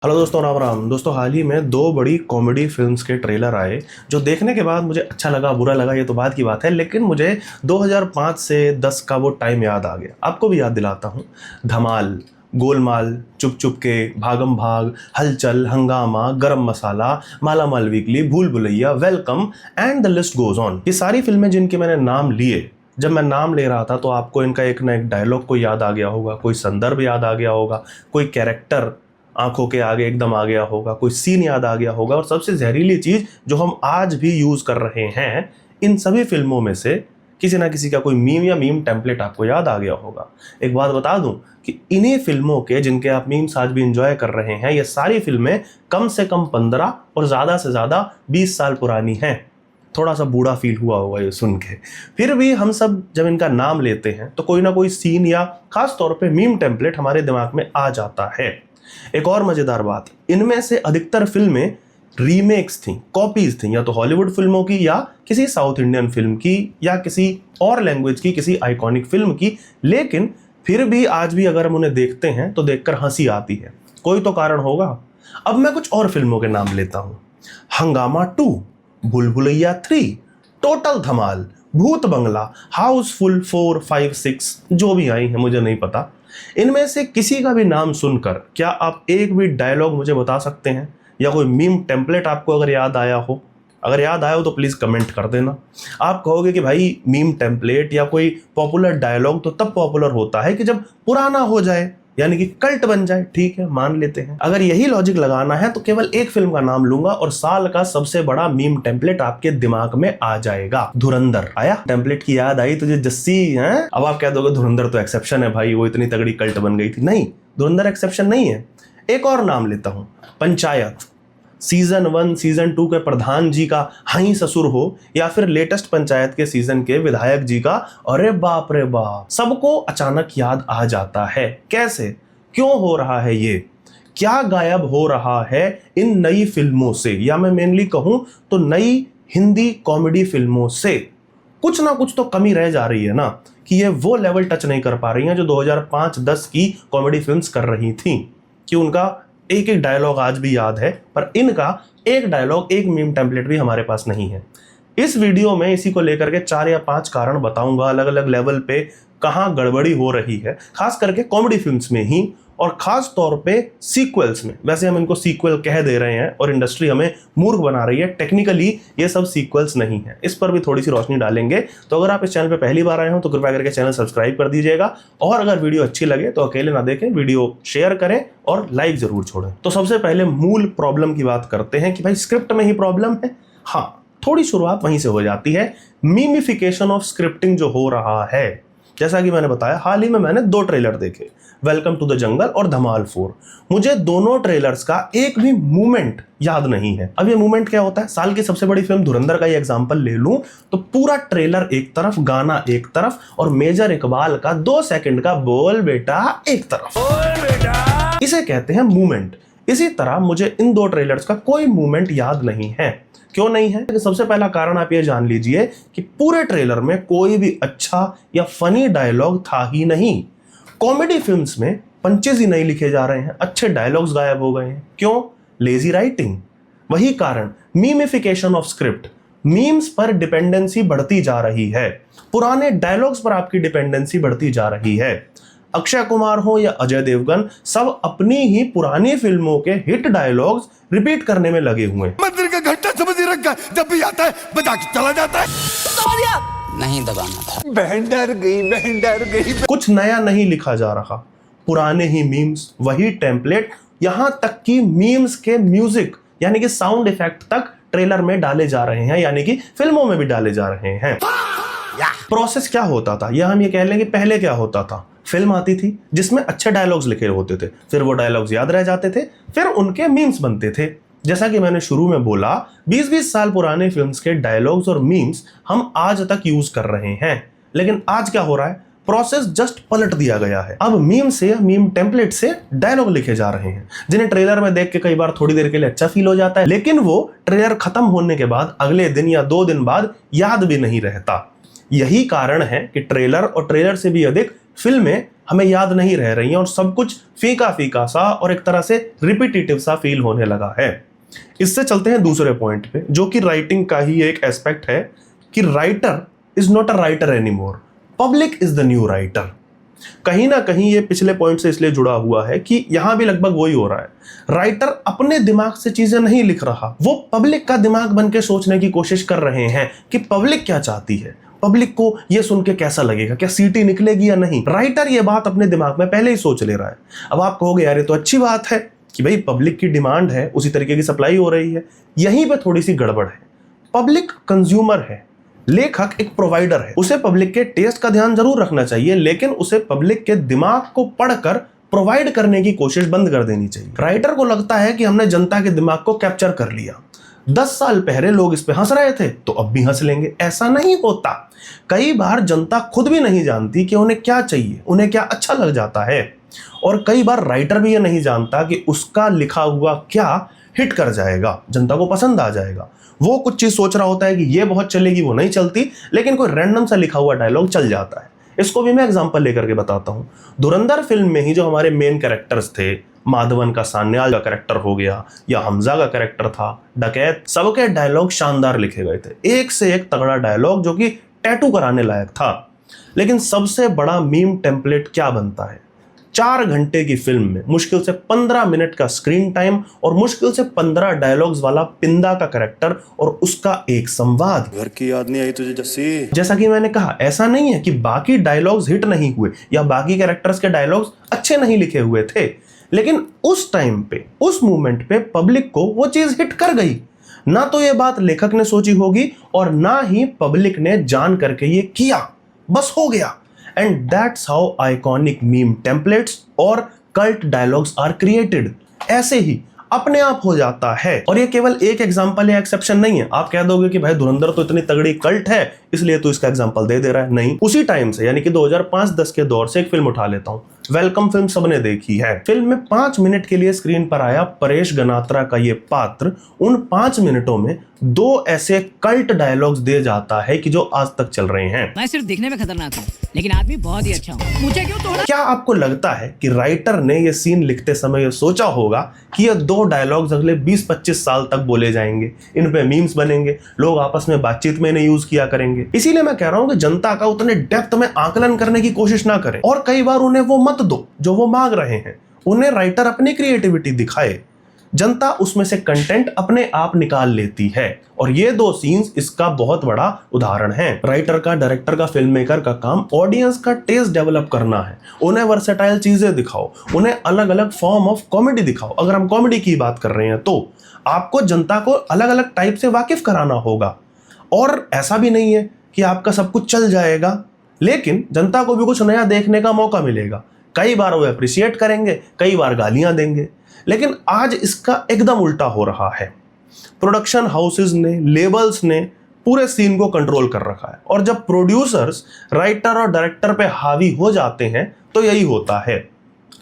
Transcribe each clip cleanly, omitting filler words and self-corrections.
Hello दोस्तों, राम राम। दोस्तों, हाल ही में दो बड़ी कॉमेडी फिल्म्स के ट्रेलर आए जो देखने के बाद मुझे अच्छा लगा बुरा लगा ये तो बात की बात है, लेकिन मुझे 2005 से 10 का वो टाइम याद आ गया। आपको भी याद दिलाता हूँ। धमाल, गोलमाल, चुप चुप के, भागम भाग, हलचल, हंगामा, गरम मसाला, माला माल वीकली, भूल Bhulaiyaa, welcome and the list goes on. ये सारी फिल्में जिनके मैंने नाम लिए, जब मैं नाम ले रहा था तो आपको इनका एक ना एक डायलॉग को याद आ गया होगा, कोई संदर्भ याद आ गया होगा, कोई कैरेक्टर आंखों के आगे एकदम आ गया होगा, कोई सीन याद आ गया होगा। और सबसे जहरीली चीज जो हम आज भी यूज कर रहे हैं, इन सभी फिल्मों में से किसी ना किसी का कोई मीम या मीम टेम्पलेट आपको याद आ गया होगा। एक बात बता दूं कि इन्हीं फिल्मों के जिनके आप मीम्स आज भी एंजॉय कर रहे हैं, ये सारी फिल्में कम से कम 15 और ज्यादा से ज्यादा 20 साल पुरानी हैं। थोड़ा सा बूढ़ा फील हुआ होगा ये सुन के। फिर भी हम सब जब इनका नाम लेते हैं तो कोई ना कोई सीन या खास तौर पे मीम टेम्पलेट हमारे दिमाग में आ जाता है। एक और मजेदार बात, इनमें से अधिकतर फिल्में रीमेक्स थी, कॉपीज थी, या तो हॉलीवुड फिल्मों की या किसी साउथ इंडियन फिल्म की या किसी और लैंग्वेज की किसी आइकॉनिक फिल्म की। लेकिन फिर भी आज भी अगर हम उन्हें देखते हैं तो देखकर हंसी आती है। कोई तो कारण होगा। अब मैं कुछ और फिल्मों के नाम लेता हूं। हंगामा 2, भूल भुलैया 3, टोटल धमाल, भूत बंगला, हाउसफुल 4, 5, 6 जो भी आई है मुझे नहीं पता। इनमें से किसी का भी नाम सुनकर क्या आप एक भी डायलॉग मुझे बता सकते हैं, या कोई मीम टेम्पलेट आपको अगर याद आया हो? अगर याद आया हो तो प्लीज कमेंट कर देना। आप कहोगे कि भाई मीम टेम्पलेट या कोई पॉपुलर डायलॉग तो तब पॉपुलर होता है कि जब पुराना हो जाए, यानी कि कल्ट बन जाए। ठीक है, मान लेते हैं। अगर यही लॉजिक लगाना है तो केवल एक फिल्म का नाम लूंगा और साल का सबसे बड़ा मीम टेम्पलेट आपके दिमाग में आ जाएगा। धुरंधर। आया टेम्पलेट की याद आई तुझे जस्सी? हैं? अब आप कह दोगे धुरंधर तो एक्सेप्शन है भाई, वो इतनी तगड़ी कल्ट बन गई थी। नहीं, धुरंधर एक्सेप्शन नहीं है। एक और नाम लेता हूं, पंचायत। सीजन 1 सीजन 2 के प्रधान जी का हाई ससुर हो, या फिर लेटेस्ट पंचायत के सीजन के विधायक जी का अरे बाप रे बाप, सबको अचानक याद आ जाता है। कैसे, क्यों हो रहा है ये? क्या गायब हो रहा है इन नई फिल्मों से, या मैं मेनली कहूं तो नई हिंदी कॉमेडी फिल्मों से? कुछ ना कुछ तो कमी रह जा रही है ना, कि ये वो लेवल टच नहीं कर पा रही हैं जो 2005-10 की कॉमेडी फिल्म्स कर रही थी, कि उनका एक एक डायलॉग आज भी याद है, पर इनका एक डायलॉग, एक मीम टेम्पलेट भी हमारे पास नहीं है। इस वीडियो में इसी को लेकर के 4 या 5 कारण बताऊंगा, अलग अलग लेवल पे कहां गड़बड़ी हो रही है, खास करके कॉमेडी फिल्म्स में ही, और खास तौर पे सीक्वल्स में। वैसे हम इनको सीक्वल कह दे रहे हैं और इंडस्ट्री हमें मूर्ख बना रही है। टेक्निकली ये सब सीक्वल्स नहीं है, इस पर भी थोड़ी सी रोशनी डालेंगे। तो अगर आप इस चैनल पे पहली बार आए हो तो कृपया करके चैनल सब्सक्राइब कर दीजिएगा, और अगर वीडियो अच्छी लगे तो अकेले ना देखें, वीडियो शेयर करें और लाइक जरूर छोड़ें। तो सबसे पहले मूल प्रॉब्लम की बात करते हैं कि भाई स्क्रिप्ट में ही प्रॉब्लम है। हाँ, थोड़ी शुरुआत वहीं से हो जाती है। मीमिफिकेशन ऑफ स्क्रिप्टिंग जो हो रहा है, जैसा कि मैंने बताया, हाल ही में मैंने 2 ट्रेलर देखे, वेलकम टू द जंगल और धमाल 4। मुझे दोनों ट्रेलर्स का एक भी मूवमेंट याद नहीं है। अब ये मूवमेंट क्या होता है? साल की सबसे बड़ी फिल्म धुरंधर का ही एग्जांपल ले लूं तो पूरा ट्रेलर एक तरफ, गाना एक तरफ, और मेजर इकबाल का 2 सेकंड का बोल बेटा एक तरफ। बोल बेटा, इसे कहते हैं मूवमेंट। इसी तरह मुझे इन 2 ट्रेलर्स का कोई मूवमेंट याद नहीं है। क्यों नहीं है? सबसे पहला कारण आप ये जान लीजिए कि पूरे ट्रेलर में कोई भी अच्छा या फनी डायलॉग था ही नहीं। कॉमेडी फिल्म्स में पंचेज ही नहीं लिखे जा रहे हैं, अच्छे डायलॉग्स गायब हो गए हैं। क्यों? Lazy writing. वही कारण, मीमिफिकेशन ऑफ स्क्रिप्ट। मीम्स पर डिपेंडेंसी बढ़ती जा रही है, पुराने डायलॉग्स पर आपकी डिपेंडेंसी बढ़ती जा रही है। अक्षय कुमार हो या अजय देवगन, सब अपनी ही पुरानी फिल्मों के हिट डायलॉग्स रिपीट करने में लगे हुए हैं। मंदिर का घंटा समझ ही रखा है, जब भी आता है बजा के चला जाता है। नहीं दबाना था। बहन डर गई। कुछ नया नहीं लिखा जा रहा, पुराने ही मीम्स, वही टेम्पलेट, यहां तक कि मीम्स के म्यूजिक यानी कि साउंड इफेक्ट तक ट्रेलर में डाले जा रहे हैं, यानी कि फिल्मों में भी डाले जा रहे हैं। प्रोसेस क्या होता था, या हम ये कह लें कि पहले क्या होता था? फिल्म आती थी जिसमें अच्छे डायलॉग्स लिखे होते थे, फिर वो डायलॉग्स याद रह जाते थे, फिर उनके मीम्स बनते थे। जैसा कि मैंने शुरू में बोला, 20-20 साल पुराने फिल्म्स के डायलॉग्स और मीम्स हम आज तक यूज कर रहे हैं। लेकिन आज क्या हो रहा है? प्रोसेस जस्ट पलट दिया गया है। अब मीम से, मीम टेम्पलेट से डायलॉग लिखे जा रहे हैं, जिन्हें ट्रेलर में देख के कई बार थोड़ी देर के लिए अच्छा फील हो जाता है, लेकिन वो ट्रेलर खत्म होने के बाद अगले दिन या 2 दिन बाद याद भी नहीं रहता। यही कारण है कि ट्रेलर और ट्रेलर से भी अधिक फिल्में हमें याद नहीं रह रही हैं और सब कुछ फीका फीका सा और एक तरह से रिपीटेटिव सा फील होने लगा है। इससे चलते हैं दूसरे पॉइंट पे, जो कि राइटिंग का ही एक एस्पेक्ट है कि writer is not a writer anymore, public is the new writer. कहीं ना कहीं ये पिछले पॉइंट से इसलिए जुड़ा हुआ है कि यहां भी लगभग वही हो रहा है। राइटर अपने दिमाग से चीजें नहीं लिख रहा, वो पब्लिक का दिमाग बन के सोचने की कोशिश कर रहे हैं कि पब्लिक क्या चाहती है, पब्लिक को ये सुन के कैसा लगेगा, क्या सीटी निकलेगी या नहीं। राइटर ये बात अपने दिमाग में पहले ही सोच ले रहा है। अब आप कहोगे यार ये तो अच्छी बात है कि भाई पब्लिक की डिमांड है, उसी तरीके की सप्लाई हो रही है। यहीं पे थोड़ी सी गड़बड़ है। पब्लिक कंज्यूमर है, लेखक एक प्रोवाइडर है। उसे पब्लिक के टेस्ट का ध्यान जरूर रखना चाहिए, लेकिन उसे पब्लिक के दिमाग को पढ़कर प्रोवाइड करने की कोशिश बंद कर देनी चाहिए। राइटर को लगता है कि हमने जनता के दिमाग को कैप्चर कर लिया, 10 साल पहले लोग इस पे हंस रहे थे तो अब भी हंस लेंगे। ऐसा नहीं होता। कई बार जनता खुद भी नहीं जानती कि उन्हें क्या चाहिए, उन्हें क्या अच्छा लग जाता है, और कई बार राइटर भी ये नहीं जानता कि उसका लिखा हुआ क्या हिट कर जाएगा, जनता को पसंद आ जाएगा। वो कुछ चीज सोच रहा होता है कि ये बहुत चलेगी, वो नहीं चलती, लेकिन कोई रैंडम सा लिखा हुआ डायलॉग चल जाता है। इसको भी मैं एग्जांपल लेकर के बताता हूं। धुरंधर फिल्म में ही जो हमारे मेन कैरेक्टर्स थे, माधवन का सान्याल का कैरेक्टर हो गया या हमजा का कैरेक्टर था, डकैत, सबके डायलॉग शानदार लिखे गए थे, एक से एक तगड़ा डायलॉग जो कि टैटू कराने लायक था। लेकिन सबसे बड़ा मीम टेम्पलेट क्या बनता है? 4 घंटे की फिल्म में मुश्किल से 15 मिनट का स्क्रीन टाइम और मुश्किल से 15 डायलॉग्स वाला पिंदा का कैरेक्टर और उसका एक संवाद। घर की याद नहीं आई तुझे जस्सी? जैसा कि मैंने कहा, ऐसा नहीं है कि बाकी डायलॉग्स हिट नहीं हुए या बाकी कैरेक्टर्स के डायलॉग्स अच्छे नहीं लिखे हुए थे, लेकिन उस टाइम पे, उस मोमेंट पे पब्लिक को वो चीज हिट कर गई। ना तो ये बात लेखक ने सोची होगी और ना ही पब्लिक ने जान करके ये किया, बस हो गया। And that's how iconic meme templates और cult dialogues are created। ऐसे ही अपने आप हो जाता है। और ये केवल एक एग्जांपल या एक्सेप्शन नहीं है। आप कह दोगे कि भाई धुरंधर तो इतनी तगड़ी कल्ट है इसलिए तो इसका एग्जांपल दे रहा है। नहीं, उसी टाइम से यानी कि 2005-10 के दौर से एक फिल्म उठा लेता हूं। वेलकम फिल्म सबने देखी है। फिल्म में 5 मिनट के लिए स्क्रीन पर आया परेश गनात्रा का ये पात्र उन 5 मिनटों में 2 ऐसे कल्ट डायलॉग्स दे जाता है कि जो आज तक चल रहे हैं। मैं सिर्फ दिखने में खतरनाक हूँ, लेकिन आदमी बहुत ही अच्छा हूँ। मुझे क्यों तोड़ा? क्या आपको लगता है कि राइटर ने ये सीन लिखते समय ये सोचा होगा कि ये 2 डायलॉग्स अगले 20-25 साल तक बोले जाएंगे, इन पे मीम्स बनेंगे, लोग आपस में बातचीत में इन्हें यूज किया करेंगे? इसीलिए मैं कह रहा हूं कि जनता का उतने डेप्थ में आकलन करने की कोशिश ना करें और कई बार उन्हें वो मत दो जो वो मांग रहे हैं। उन्हें राइटर अपनी क्रिएटिविटी दिखाए, जनता उसमें से कंटेंट अपने आप निकाल लेती है। और ये 2 सीन्स इसका बहुत बड़ा उदाहरण है। राइटर का, डायरेक्टर का, फिल्म मेकर का काम ऑडियंस का टेस्ट डेवलप करना है। उन्हें वर्सेटाइल चीजें दिखाओ, उन्हें अलग अलग फॉर्म ऑफ कॉमेडी दिखाओ। अगर हम कॉमेडी की बात कर रहे हैं तो आपको जनता को अलग अलग टाइप से वाकिफ कराना होगा। और ऐसा भी नहीं है कि आपका सब कुछ चल जाएगा, लेकिन जनता को भी कुछ नया देखने का मौका मिलेगा। कई बार वो अप्रिशिएट करेंगे, कई बार गालियां देंगे, लेकिन आज इसका एकदम उल्टा हो रहा है। प्रोडक्शन हाउसेस ने, लेबल्स ने पूरे सीन को कंट्रोल कर रखा है और जब प्रोड्यूसर्स राइटर और डायरेक्टर पे हावी हो जाते हैं तो यही होता है।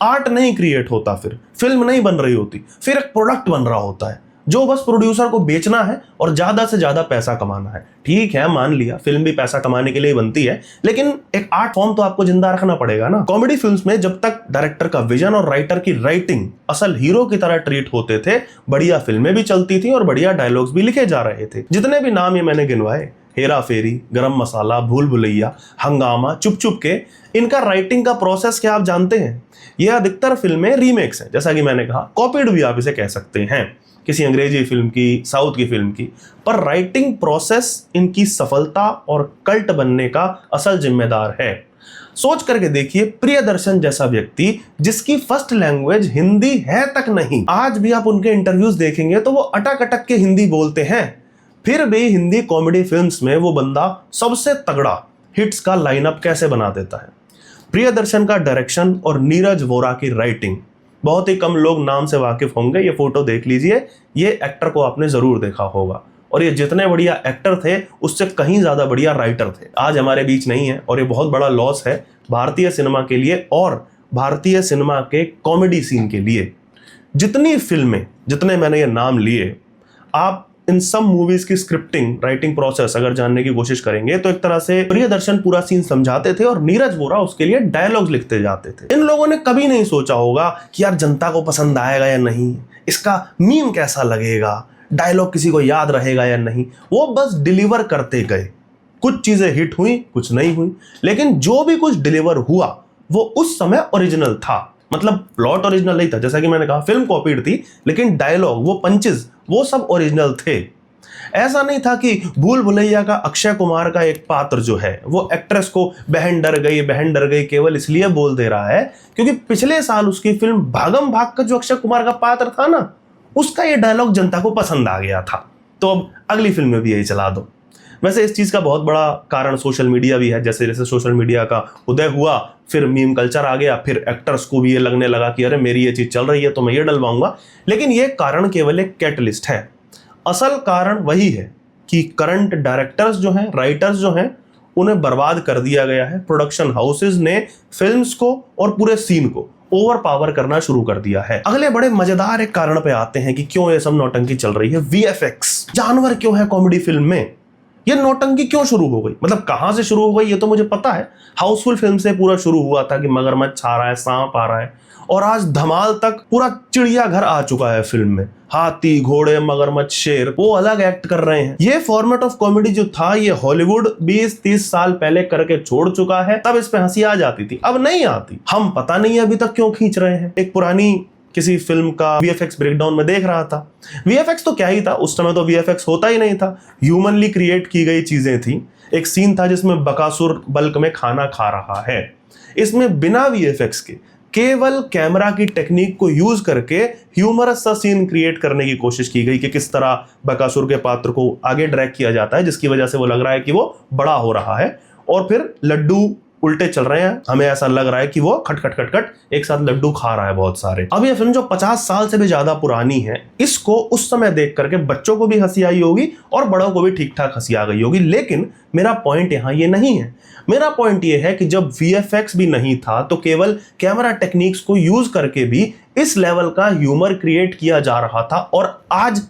आर्ट नहीं क्रिएट होता, फिर फिल्म नहीं बन रही होती, फिर एक प्रोडक्ट बन रहा होता है जो बस प्रोड्यूसर को बेचना है और ज्यादा से ज्यादा पैसा कमाना है। ठीक है, मान लिया फिल्म भी पैसा कमाने के लिए बनती है, लेकिन एक आर्ट फॉर्म तो आपको जिंदा रखना पड़ेगा ना। कॉमेडी फिल्म्स में जब तक डायरेक्टर का विजन और राइटर की राइटिंग असल हीरो की तरह ट्रीट होते थे, बढ़िया फिल्में भी चलती थी और बढ़िया डायलॉग्स भी लिखे जा रहे थे। जितने भी नाम ये मैंने गिनवाए, हेरा फेरी, गरम मसाला, भूल भुलैया, हंगामा, चुप चुप के, इनका राइटिंग का प्रोसेस क्या आप जानते हैं? ये अधिकतर फिल्में रीमेक्स हैं, जैसा कि मैंने कहा, कॉपीड भी आप इसे कह सकते हैं, किसी अंग्रेजी फिल्म की, साउथ की फिल्म की। पर राइटिंग प्रोसेस इनकी सफलता और कल्ट बनने का असल जिम्मेदार है। सोच करके देखिए, प्रियदर्शन जैसा व्यक्ति जिसकी फर्स्ट लैंग्वेज हिंदी है तक नहीं, आज भी आप उनके इंटरव्यूज देखेंगे तो वो अटक अटक के हिंदी बोलते हैं, फिर भी हिंदी कॉमेडी फिल्म्स में वो बंदा सबसे तगड़ा हिट्स का लाइनअप कैसे बना देता है। प्रियदर्शन का डायरेक्शन और नीरज वोरा की राइटिंग, बहुत ही कम लोग नाम से वाकिफ होंगे। ये फोटो देख लीजिए, ये एक्टर को आपने जरूर देखा होगा और ये जितने बढ़िया एक्टर थे उससे कहीं ज्यादा बढ़िया राइटर थे। आज हमारे बीच नहीं है और ये बहुत बड़ा लॉस है भारतीय सिनेमा के लिए और भारतीय सिनेमा के कॉमेडी सीन के लिए। जितनी फिल्में, जितने मैंने ये नाम लिए, आप इन सब मूवीज की स्क्रिप्टिंग राइटिंग प्रोसेस अगर जानने की कोशिश करेंगे तो एक तरह से प्रियदर्शन पूरा सीन समझाते थे और नीरज वोरा उसके लिए डायलॉग्स लिखते जाते थे। इन लोगों ने कभी नहीं सोचा होगा कि यार जनता को पसंद आएगा या नहीं, इसका मीम कैसा लगेगा, डायलॉग किसी को याद रहेगा या नहीं। वो बस डिलीवर करते गए। कुछ चीजें हिट हुई, कुछ नहीं हुई, लेकिन जो भी कुछ डिलीवर हुआ वो उस समय ओरिजिनल था। मतलब प्लॉट ओरिजिनल नहीं था, जैसा कि मैंने कहा फिल्म कॉपीड थी, लेकिन डायलॉग, वो पंचेस, वो सब ओरिजिनल थे। ऐसा नहीं था कि भूल भुलैया का अक्षय कुमार का एक पात्र जो है वो एक्ट्रेस को बहन डर गई केवल इसलिए बोल दे रहा है क्योंकि पिछले साल उसकी फिल्म भागम भाग का जो अक्षय कुमार का पात्र था ना, उसका ये डायलॉग जनता को पसंद आ गया था, तो अब अगली फिल्म में भी यही चला दो। वैसे इस चीज़ का बहुत बड़ा कारण सोशल मीडिया भी है। जैसे जैसे सोशल मीडिया का उदय हुआ, फिर मीम कल्चर आ गया, फिर एक्टर्स को भी ये लगने लगा कि अरे मेरी ये चीज़ चल रही है तो मैं ये डलवाऊंगा। लेकिन ये कारण केवल एक कैटलिस्ट है। असल कारण वही है कि करंट डायरेक्टर्स जो हैं, राइटर्स जो हैं, उन्हें बर्बाद कर दिया गया है। प्रोडक्शन हाउसेज ने फिल्म्स को और पूरे सीन को ओवर पावर करना शुरू कर दिया है। अगले बड़े मजेदार एक कारण पे आते हैं कि क्यों ये सब नौटंकी चल रही है। वीएफएक्स, जानवर क्यों है कॉमेडी फिल्म में, ये नौटंकी क्यों शुरू हो गई, मतलब कहां से शुरू हो गई ये तो मुझे पता है। हाउसफुल फिल्म से पूरा शुरू हुआ था कि मगरमच्छ आ रहा है, सांप आ रहा है, और आज धमाल तक पूरा चिड़ियाघर आ चुका है फिल्म में। हाथी, घोड़े, मगरमच्छ, शेर, वो अलग एक्ट कर रहे हैं। ये फॉर्मेट ऑफ कॉमेडी जो था ये हॉलीवुड 20-30 साल पहले करके छोड़ चुका है। तब इस पे हंसी आ जाती थी, अब नहीं आती। हम पता नहीं अभी तक क्यों खींच रहे हैं। एक पुरानी किसी फिल्म का वीएफएक्स ब्रेकडाउन में देख रहा था। वीएफएक्स तो क्या ही था, उस समय तो वीएफएक्स होता ही नहीं था, ह्यूमनली क्रिएट की गई चीजें थी। एक सीन था जिसमें बकासुर बल्क में खाना खा रहा है। इसमें बिना वीएफएक्स के केवल कैमरा की टेक्निक को यूज करके ह्यूमरस सा सीन क्रिएट करने की कोशिश की गई कि किस तरह बकासुर के पात्र को आगे ड्रैग किया जाता है, जिसकी वजह से वो लग रहा है कि वो बड़ा हो रहा है, और फिर लड्डू उल्टे चल रहे हैं। हमें ऐसा लग रहा है कि वो खट खट खट खट एक साथ लड्डू खा रहा है बहुत सारे। अब ये फिल्म जो 50 साल से भी ज्यादा पुरानी है, इसको उस समय देख करके बच्चों को भी हंसी आई होगी और बड़ों को भी ठीक ठाक हंसी आ गई होगी। लेकिन मेरा पॉइंट यहाँ ये नहीं है। मेरा पॉइंट ये है कि जब वीएफएक्स भी नहीं था तो केवल कैमरा टेक्निक्स को यूज करके भी इस लेवल का ह्यूमर क्रिएट किया जा रहा था। और आज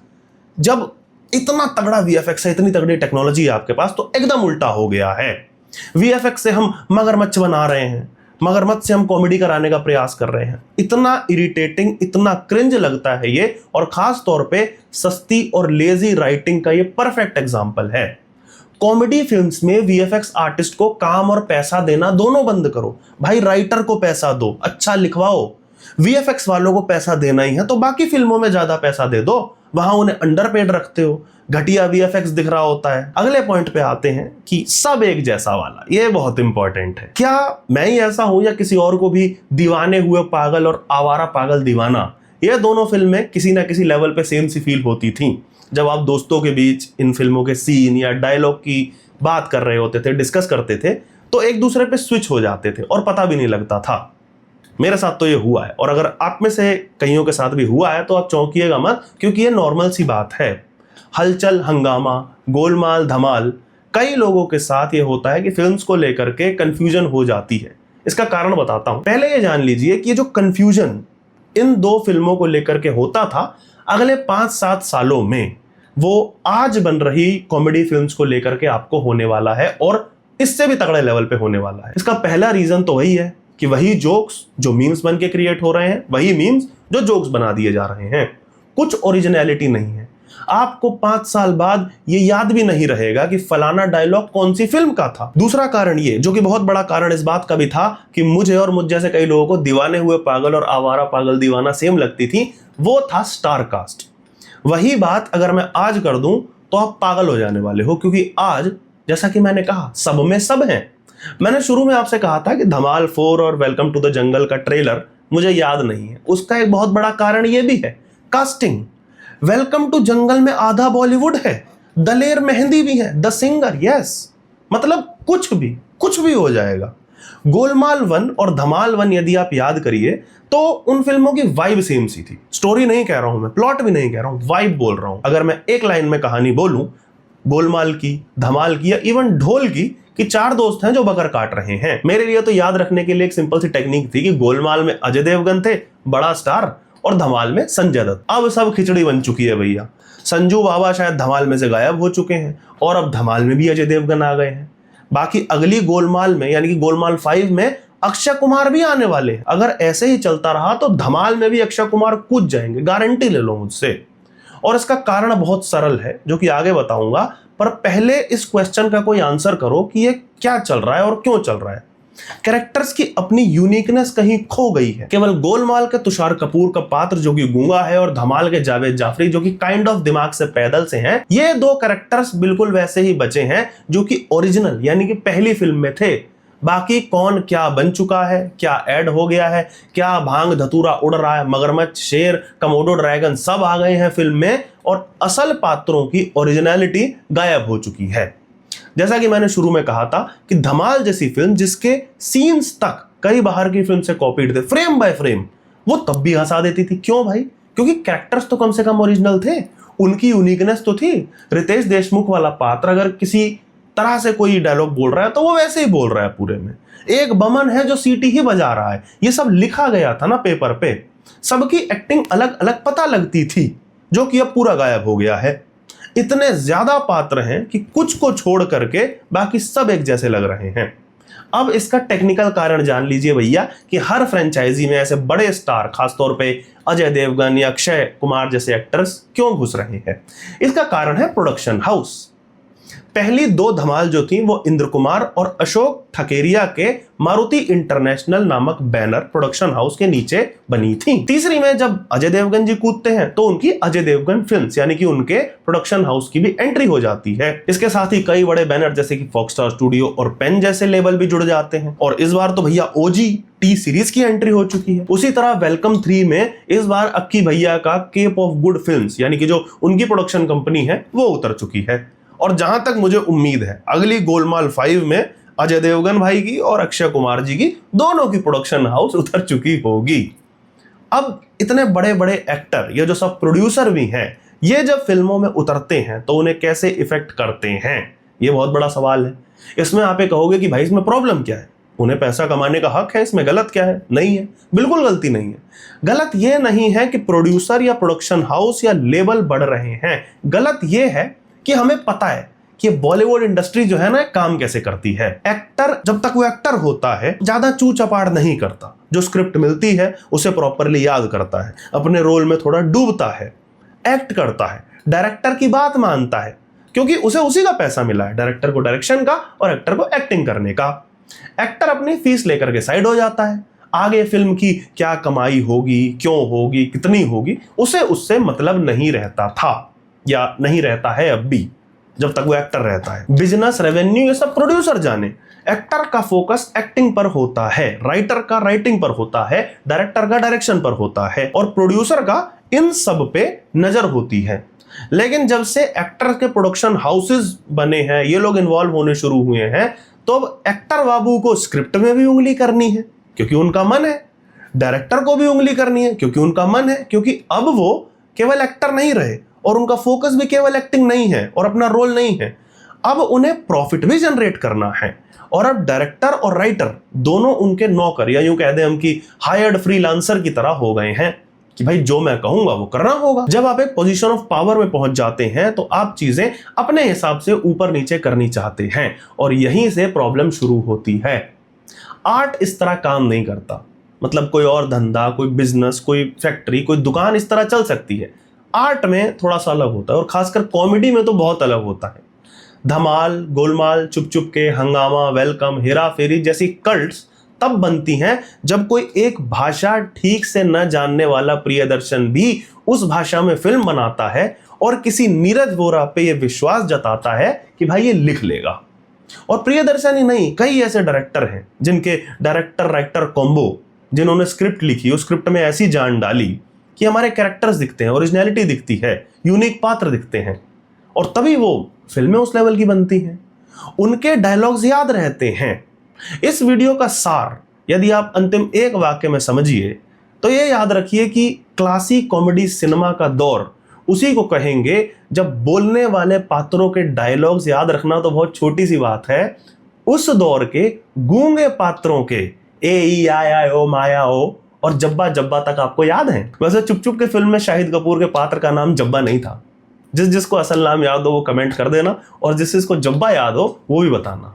जब इतना तगड़ा वीएफएक्स है, इतनी तगड़ी टेक्नोलॉजी है आपके पास, तो एकदम उल्टा हो गया है। वीएफएक्स से हम मगरमच्छ बना रहे हैं, मगरमच्छ से हम कॉमेडी कराने का प्रयास कर रहे हैं। इतना इरिटेटिंग, इतना क्रिंज लगता है ये, और खास तौर पे सस्ती और लेजी राइटिंग का ये परफेक्ट एग्जांपल है। कॉमेडी फिल्म्स में वीएफएक्स आर्टिस्ट को काम और पैसा देना दोनों बंद करो। भाई राइटर को पैसा दो, अच्छा लिखवाओ। वीएफएक्स वालों को पैसा देना ही है तो बाकी फिल्मों में ज्यादा पैसा दे दो, वहां उन्हें अंडरपेड रखते हो, घटिया वीएफएक्स दिख रहा होता है। अगले पॉइंट पे आते हैं कि सब एक जैसा वाला, ये बहुत इंपॉर्टेंट है। क्या मैं ही ऐसा हूं या किसी और को भी दीवाने हुए पागल और आवारा पागल दीवाना, ये दोनों फिल्में किसी ना किसी लेवल पे सेम सी फील होती थी। जब आप दोस्तों के बीच इन फिल्मों के सीन या डायलॉग की बात कर रहे होते थे, डिस्कस करते थे, तो एक दूसरे पे स्विच हो जाते थे और पता भी नहीं लगता था। मेरे साथ तो ये हुआ है, और अगर आप में से कईयों के साथ भी हुआ है तो आप चौंकिएगा मत, क्योंकि ये नॉर्मल सी बात है। हलचल, हंगामा, गोलमाल, धमाल, कई लोगों के साथ ये होता है कि फिल्म्स को लेकर के कंफ्यूजन हो जाती है। इसका कारण बताता हूं। पहले ये जान लीजिए कि ये जो कंफ्यूजन इन दो फिल्मों को लेकर के होता था, अगले 5-7 सालों में वो आज बन रही कॉमेडी फिल्म्स को लेकर के आपको होने वाला है, और इससे भी तगड़े लेवल पे होने वाला है। इसका पहला रीजन तो वही है कि वही जोक्स जो मीम्स बन के क्रिएट हो रहे हैं, वही मीम्स जो जोक्स बना दिए जा रहे हैं। कुछ ओरिजिनलिटी नहीं है। आपको 5 साल बाद ये याद भी नहीं रहेगा कि फलाना डायलॉग कौन सी फिल्म का था। दूसरा कारण ये, जो कि बहुत बड़ा कारण इस बात का भी था कि मुझे और मुझ जैसे कई लोगों को दीवाने हुए पागल और आवारा पागल दीवाना सेम लगती थी, वो था स्टार कास्ट। वही बात अगर मैं आज कर दूं तो आप पागल हो जाने वाले हो, क्योंकि आज जैसा कि मैंने कहा सब में सब हैं। मैंने शुरू में आपसे कहा था कि धमाल 4 और वेलकम टू द जंगल का ट्रेलर मुझे याद नहीं है। उसका एक बहुत बड़ा कारण यह भी है, कास्टिंग। वेलकम टू जंगल में आधा बॉलीवुड है, दलेर मेहंदी भी है, द सिंगर, यस। मतलब कुछ भी हो जाएगा। गोलमाल 1 और धमाल 1 यदि आप याद करिए तो उन फिल्मों की वाइब सेम सी थी। स्टोरी नहीं कह रहा हूं मैं, प्लॉट भी नहीं कह रहा हूं, वाइब बोल रहा हूं। अगर मैं एक लाइन में कहानी बोलूं गोलमाल की, धमाल की, या इवन ढोल की, कि 4 दोस्त हैं जो बकर काट रहे हैं। मेरे लिए तो याद रखने के लिए एक सिंपल सी टेक्निक थी कि गोलमाल में अजय देवगन थे, बड़ा स्टार, और धमाल में संजय दत्त। अब सब खिचड़ी बन चुकी है भैया। संजू बाबा शायद धमाल में से गायब हो चुके हैं और अब धमाल में भी अजय देवगन आ गए हैं। बाकी अगली गोलमाल में यानी कि गोलमाल 5 में अक्षय कुमार भी आने वाले हैं। अगर ऐसे ही चलता रहा तो धमाल में भी अक्षय कुमार कूद जाएंगे, गारंटी ले लो मुझसे। और इसका कारण बहुत सरल है जो कि आगे बताऊंगा, पर पहले इस क्वेश्चन का कोई आंसर करो कि ये क्या चल रहा है और क्यों चल रहा है। कैरेक्टर्स की अपनी यूनिकनेस कहीं खो गई है। केवल गोलमाल के तुषार कपूर का पात्र जो कि गूंगा है और धमाल के जावेद जाफरी जो कि काइंड ऑफ दिमाग से पैदल से हैं, ये दो कैरेक्टर्स बिल्कुल वैसे ही बचे हैं जो कि ओरिजिनल यानी कि पहली फिल्म में थे। बाकी कौन क्या बन चुका है, क्या ऐड हो गया है, क्या भांग धतूरा उड़ रहा है, मगरमच्छ, शेर, कमोडो ड्रैगन सब आ गए हैं फिल्म में और असल पात्रों की ओरिजिनलिटी गायब हो चुकी है। जैसा कि मैंने शुरू में कहा था कि धमाल जैसी फिल्म जिसके सीन्स तक कई बाहर की फिल्म से कॉपीड थे फ्रेम बाय फ्रेम, वो तब भी हंसा देती थी। क्यों भाई? क्योंकि कैरेक्टर्स तो कम से कम ओरिजिनल थे, उनकी यूनिकनेस तो थी। रितेश देशमुख वाला पात्र अगर किसी तरह से कोई डायलॉग बोल रहा है तो वो वैसे ही बोल रहा है पूरे में। एक बमन है जो सीटी ही बजा रहा है, ये सब लिखा गया था ना पेपर पे। सबकी एक्टिंग अलग अलग पता लगती थी जो कि अब पूरा गायब हो गया है। इतने ज्यादा पात्र हैं कि कुछ को छोड़ करके बाकी सब एक जैसे लग रहे हैं। अब इसका टेक्निकल कारण जान लीजिए भैया कि हर फ्रेंचाइजी में ऐसे बड़े स्टार, खासतौर पे अजय देवगन या अक्षय कुमार जैसे एक्टर्स क्यों घुस रहे हैं। इसका कारण है प्रोडक्शन हाउस। पहली दो धमाल जो थी वो इंद्र कुमार और अशोक ठकेरिया के मारुति इंटरनेशनल नामक बैनर प्रोडक्शन हाउस के नीचे बनी थी। तीसरी में जब अजय देवगन जी कूदते हैं तो उनकी अजय देवगन फिल्म्स यानी कि उनके प्रोडक्शन हाउस की भी एंट्री हो जाती है। इसके साथ ही कई बड़े बैनर जैसे कि फॉक्सस्टार स्टूडियो और पेन जैसे लेबल भी जुड़ जाते हैं। और इस बार तो भैया ओजी टी सीरीज की एंट्री हो चुकी है। उसी तरह वेलकम 3 में इस बार अक्की भैया का केप ऑफ गुड फिल्म्स यानी कि जो उनकी प्रोडक्शन कंपनी है वो उतर चुकी है। और जहां तक मुझे उम्मीद है अगली गोलमाल 5 में अजय देवगन भाई की और अक्षय कुमार जी की दोनों की प्रोडक्शन हाउस उतर चुकी होगी। अब इतने बड़े बड़े एक्टर, ये जो सब प्रोड्यूसर भी हैं, ये जब फिल्मों में उतरते हैं तो उन्हें कैसे इफेक्ट करते हैं, ये बहुत बड़ा सवाल है। इसमें आप ये कहोगे कि भाई इसमें प्रॉब्लम क्या है, उन्हें पैसा कमाने का हक है, इसमें गलत क्या है? नहीं है, बिल्कुल गलती नहीं है। गलत ये नहीं है कि प्रोड्यूसर या प्रोडक्शन हाउस या लेबल बढ़ रहे हैं, गलत ये है कि हमें पता है कि बॉलीवुड इंडस्ट्री जो है ना काम कैसे करती है। एक्टर जब तक वो एक्टर होता है ज्यादा चू चपाड़ नहीं करता, जो स्क्रिप्ट मिलती है उसे प्रॉपरली याद करता है, अपने रोल में थोड़ा डूबता है, एक्ट करता है, डायरेक्टर की बात मानता है क्योंकि उसे उसी का पैसा मिला है, डायरेक्टर को डायरेक्शन का और एक्टर को एक्टिंग करने का। एक्टर अपनी फीस लेकर के साइड हो जाता है, आगे फिल्म की क्या कमाई होगी, क्यों होगी, कितनी होगी, उसे उससे मतलब नहीं रहता था या नहीं रहता है अब भी, जब तक वो एक्टर रहता है। बिजनेस, रेवेन्यू ये सब प्रोड्यूसर जाने। एक्टर का फोकस एक्टिंग पर होता है, राइटर का राइटिंग पर होता है, डायरेक्टर का डायरेक्शन पर होता है और प्रोड्यूसर का इन सब पे नजर होती है। लेकिन जब से एक्टर के प्रोडक्शन हाउसेस बने हैं, ये लोग इन्वॉल्व होने शुरू हुए हैं, तो अब एक्टर बाबू को स्क्रिप्ट में भी उंगली करनी है क्योंकि उनका मन है, डायरेक्टर को भी उंगली करनी है क्योंकि उनका मन है, क्योंकि अब वो केवल एक्टर नहीं रहे और उनका फोकस भी केवल एक्टिंग नहीं है और अपना रोल नहीं है। अब उन्हें प्रॉफिट भी जनरेट करना है और अब डायरेक्टर और राइटर दोनों उनके नौकर या यूं कह दें हम कि हायर्ड फ्रीलांसर की तरह हो गए हैं कि भाई जो मैं कहूंगा वो करना होगा। जब आप एक पोजीशन ऑफ पावर में पहुंच जाते हैं तो आप चीजें अपने हिसाब से ऊपर नीचे करनी चाहते हैं और यहीं से प्रॉब्लम शुरू होती है। आर्ट इस तरह काम नहीं करता, मतलब कोई और धंधा, कोई बिजनेस, कोई फैक्ट्री, कोई दुकान इस तरह चल सकती है। आर्ट में थोड़ा सा अलग होता है और खासकर कॉमेडी में तो बहुत अलग होता है। धमाल, गोलमाल, चुप चुप के, हंगामा, वेलकम, हेरा फेरी जैसी कल्ट्स तब बनती हैं जब कोई एक भाषा ठीक से न जानने वाला प्रियदर्शन भी उस भाषा में फिल्म बनाता है और किसी नीरज वोरा पे ये विश्वास जताता है कि भाई ये लिख लेगा। और प्रियदर्शन ही नहीं, कई ऐसे डायरेक्टर हैं जिनके डायरेक्टर राइटर कॉम्बो, जिन्होंने स्क्रिप्ट लिखी, उस स्क्रिप्ट में ऐसी जान डाली कि हमारे कैरेक्टर्स दिखते हैं, ओरिजिनलिटी दिखती है, यूनिक पात्र दिखते हैं और तभी वो फिल्में उस लेवल की बनती हैं। उनके डायलॉग्स याद रहते हैं। इस वीडियो का सार यदि आप अंतिम एक वाक्य में समझिए तो ये याद रखिए कि क्लासिक कॉमेडी सिनेमा का दौर उसी को कहेंगे जब बोलने वाले पात्रों के डायलॉग्स याद रखना तो बहुत छोटी सी बात है, उस दौर के गूंगे पात्रों के ए ई आ ओ माया ओ और जब्बा जब्बा तक आपको याद है? वैसे चुप चुप के फिल्म में शाहिद कपूर के पात्र का नाम जब्बा नहीं था। जिसको असल नाम याद हो वो कमेंट कर देना, और जिसको जब्बा याद हो वो भी बताना।